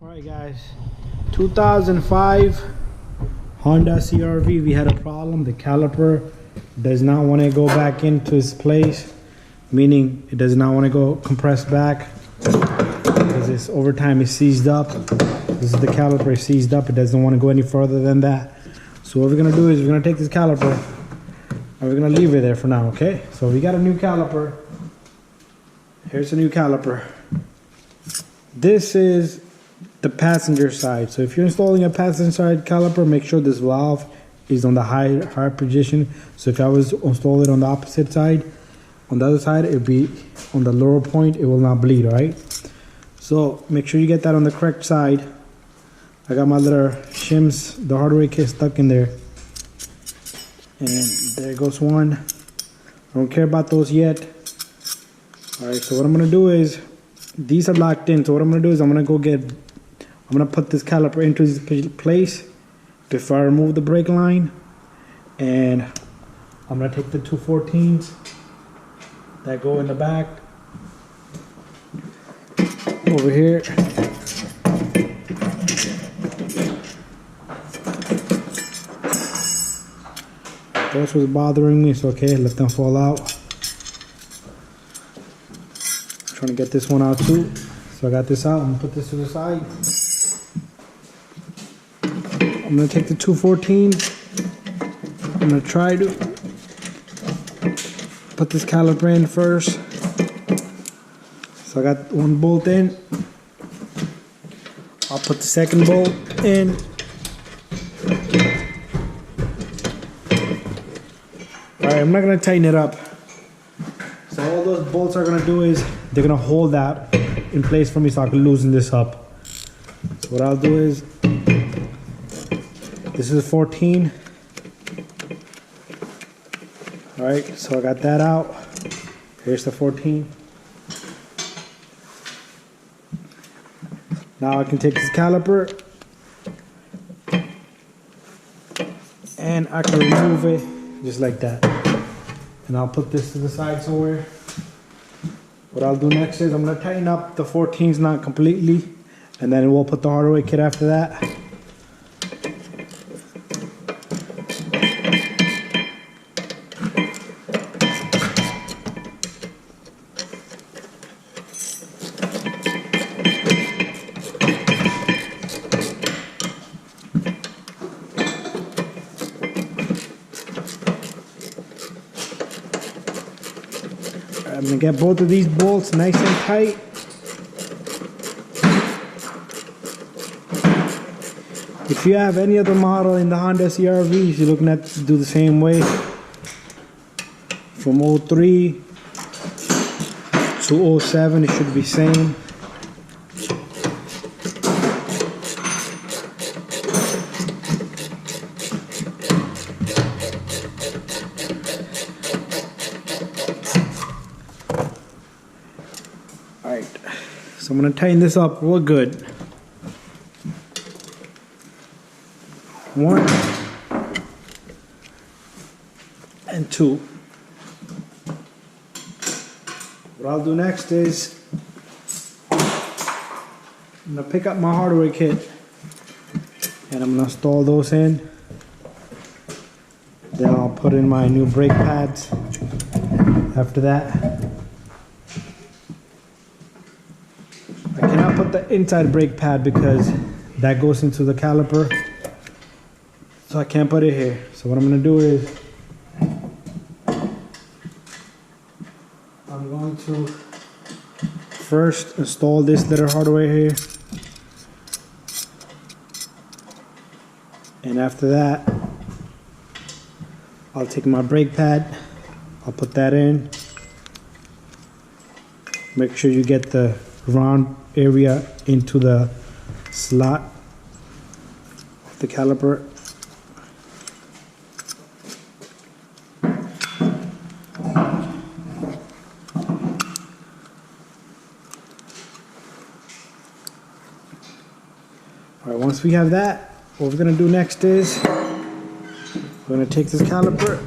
Alright guys, 2005 Honda CRV, we had a problem. The caliper does not want to go back into its place, meaning it does not want to go compress back because it's over time it's seized up. This is the caliper, it's seized up, it doesn't want to go any further than that. So what we're going to do is we're going to take this caliper and we're going to leave it there for now, okay? So we got a new caliper. Here's a new caliper. This is the passenger side. So if you're installing a passenger side caliper, make sure this valve is on the higher position. So if I was to install it on the opposite side, on the other side, it'd be on the lower point, it will not bleed, right? So make sure you get that on the correct side. I got my little shims, the hardware kit stuck in there. And there goes one. I don't care about those yet. Alright, so what I'm gonna do is, these are locked in, so what I'm gonna do is I'm gonna put this caliper into this place before I remove the brake line, and I'm gonna take the 214s that go in the back over here. Those was bothering me, so okay, let them fall out. Trying to get this one out too. So I got this out. I'm gonna put this to the side. I'm gonna take the 214. I'm gonna try to put this caliper in first. So I got one bolt in. I'll put the second bolt in. Alright, I'm not gonna tighten it up. So all those bolts are gonna do is they're gonna hold that in place for me so I can loosen this up. So what I'll do is, this is a 14. Alright, so I got that out. Here's the 14. Now I can take this caliper and I can remove it just like that. And I'll put this to the side somewhere. What I'll do next is I'm going to tighten up the 14s knot completely, and then we'll put the hardware kit after that. I'm going to get both of these bolts nice and tight. If you have any other model in the Honda CRV, you're looking at do the same way. From 03 to 07, it should be same. Alright, so I'm going to tighten this up real good. 1 and 2. What I'll do next is I'm going to pick up my hardware kit and I'm going to install those in. Then I'll put in my new brake pads after that. I cannot put the inside brake pad because that goes into the caliper, so I can't put it here. So what I'm going to do is I'm going to first install this little hardware here, and after that I'll take my brake pad, I'll put that in. Make sure you get the round area into the slot of the caliper. Alright, once we have that, what we're going to do next is we're going to take this caliper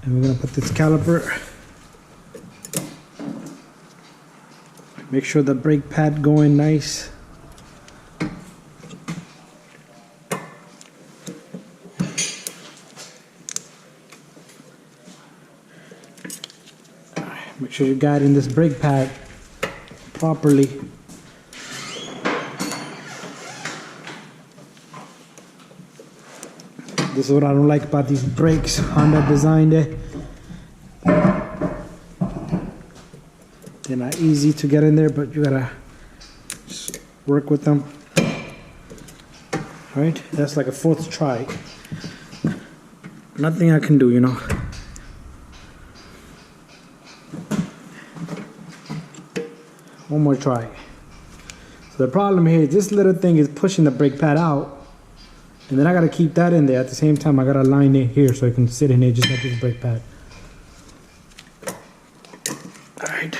And we're gonna put this caliper. Make sure the brake pad going nice. Make sure you're guiding this brake pad properly. This is what I don't like about these brakes. Honda designed it. They're not easy to get in there, but you gotta just work with them. Alright, that's like a 4th try. Nothing I can do, you know. One more try. So the problem here is this little thing is pushing the brake pad out. And then I gotta keep that in there. At the same time, I gotta line it here so I can sit in here just like this brake pad. Alright.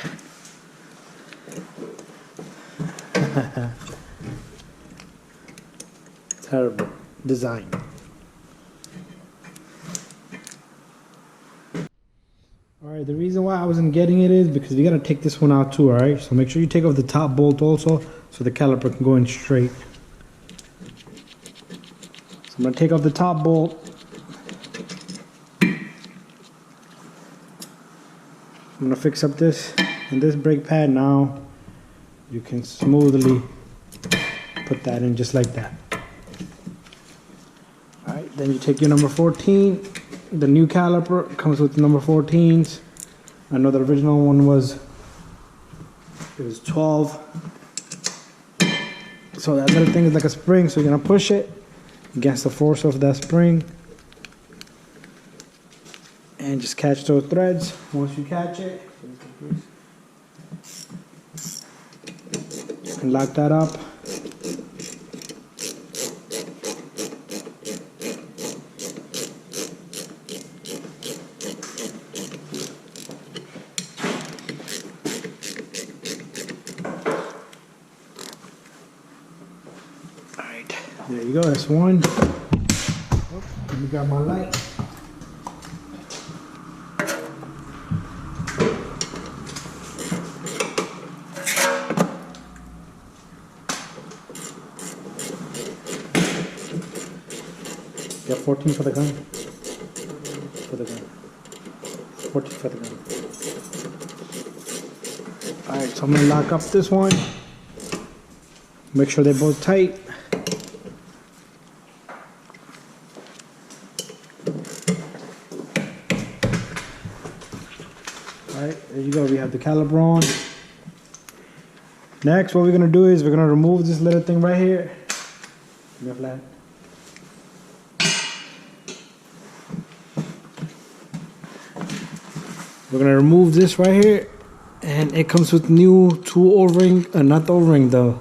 Terrible design. Alright, the reason why I wasn't getting it is because you gotta take this one out too, alright? So make sure you take off the top bolt also so the caliper can go in straight. So I'm gonna take off the top bolt. I'm gonna fix up this and this brake pad now. You can smoothly put that in just like that. Alright, then you take your number 14. The new caliper comes with number 14s. I know the original one was 12. So that little thing is like a spring, so you're gonna push it against the force of that spring and just catch those threads. Once you catch it, you can lock that up. Alright, there you go, that's one. Oh, let me grab my light. Yeah, 14 for the gun. For the gun. 14 for the gun. Alright, so I'm going to lock up this one. Make sure they're both tight. Alright, there you go. We have the caliper on. Next, what we're going to do is we're going to remove this little thing right here. Give me a flat. We're gonna remove this right here, and it comes with new two O-ring, not the O-ring, the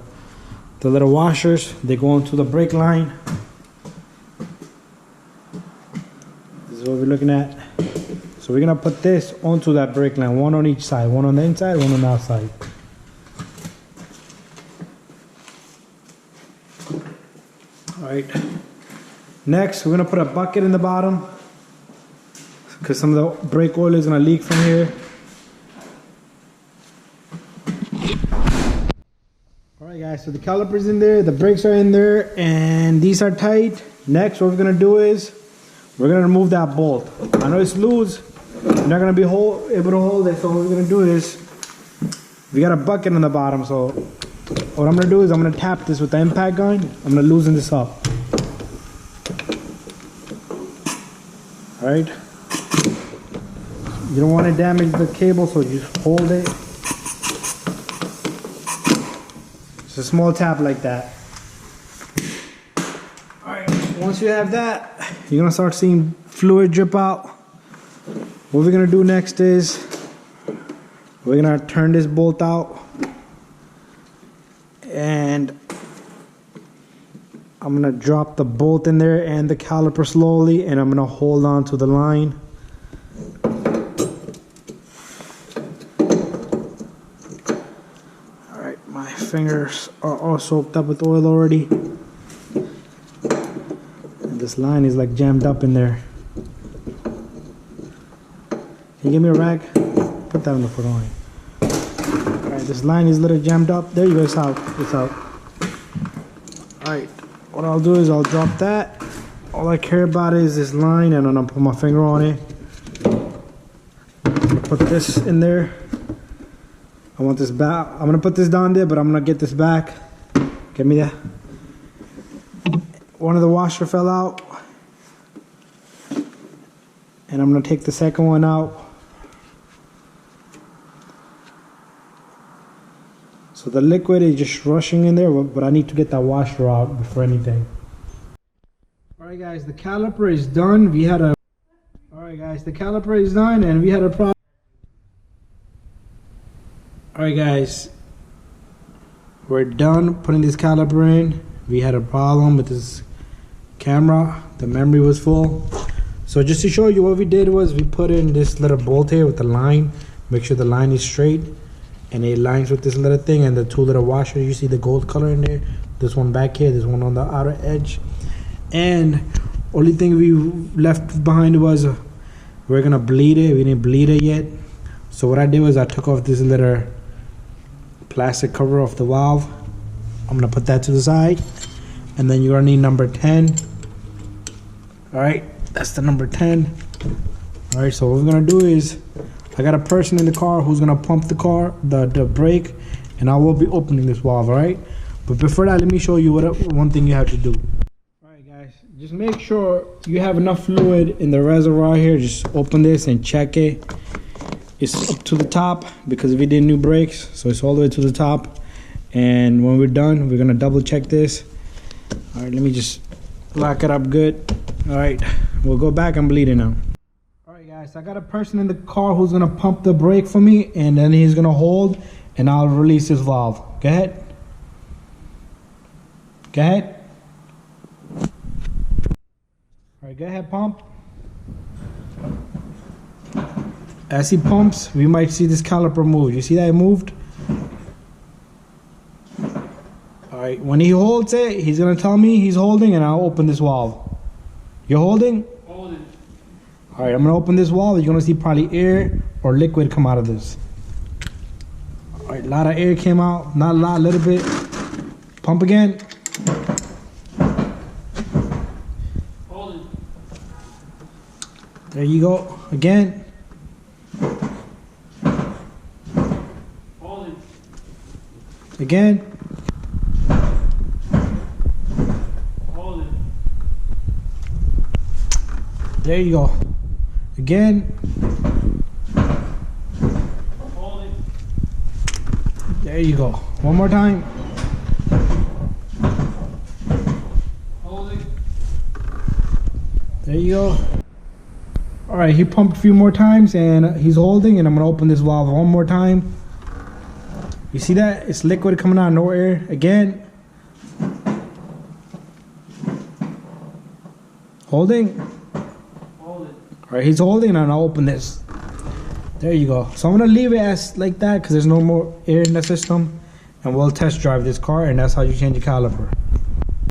little washers. They go into the brake line. This is what we're looking at. So we're gonna put this onto that brake line, one on each side, one on the inside, one on the outside. All right. Next, we're gonna put a bucket in the bottom, because some of the brake oil is going to leak from here. Alright guys, so the caliper's in there, the brakes are in there, and these are tight. Next, what we're going to do is we're going to remove that bolt. I know it's loose, you're not going to be able to hold it, so what we're going to do is we got a bucket on the bottom, so what I'm going to do is I'm going to tap this with the impact gun. I'm going to loosen this up. Alright. You don't want to damage the cable, so just hold it. Just a small tap like that. Alright, once you have that, you're going to start seeing fluid drip out. What we're going to do next is we're going to turn this bolt out. And I'm going to drop the bolt in there and the caliper slowly, and I'm going to hold on to the line. My fingers are all soaked up with oil already. And this line is like jammed up in there. Can you give me a rag? Put that on the foot line. Alright, this line is a little jammed up. There you go, it's out. It's out. Alright, what I'll do is I'll drop that. All I care about is this line, and then I'll put my finger on it. Put this in there. I want this back. I'm gonna put this down there, but I'm gonna get this back. Get me that. One of the washer fell out, and I'm gonna take the second one out. So the liquid is just rushing in there, but I need to get that washer out before anything. Alright guys, the caliper is done. Alright guys, the caliper is done, and we had a problem. Alright guys, we're done putting this caliper in. We had a problem with this camera. The memory was full. So just to show you, what we did was we put in this little bolt here with the line. Make sure the line is straight, and it lines with this little thing, and the two little washers. You see the gold color in there. This one back here, this one on the outer edge. And only thing we left behind was we're gonna bleed it. We didn't bleed it yet. So what I did was I took off this little plastic cover off the valve. I'm gonna put that to the side, and then you're gonna need number 10. All right, that's the number 10. All right, so what we're gonna do is I got a person in the car who's gonna pump the car, the brake, and I will be opening this valve. All right, but before that, let me show you one thing you have to do. All right, guys, just make sure you have enough fluid in the reservoir here. Just open this and check it. It's up to the top because we did new brakes, so it's all the way to the top. And when we're done, we're gonna double check this. All right, let me just lock it up good. All right, we'll go back and bleed it now. All right guys, I got a person in the car who's gonna pump the brake for me, and then he's gonna hold, and I'll release this valve. Go ahead. Go ahead. All right, go ahead, pump. As he pumps, we might see this caliper move. You see that it moved? Alright, when he holds it, he's gonna tell me he's holding, and I'll open this valve. You're holding? Holding. Alright, I'm gonna open this valve. You're gonna see probably air or liquid come out of this. Alright, a lot of air came out. Not a lot, a little bit. Pump again. Holding. There you go. Again. Holding. Again. Holding. There you go. Again. Holding. There you go. One more time. Holding. There you go. All right, he pumped a few more times, and he's holding, and I'm gonna open this valve one more time. You see that? It's liquid coming out, no air. Again. Holding. Holding. All right, he's holding, and I'll open this. There you go. So I'm gonna leave it as like that because there's no more air in the system, and we'll test drive this car, and that's how you change the caliper.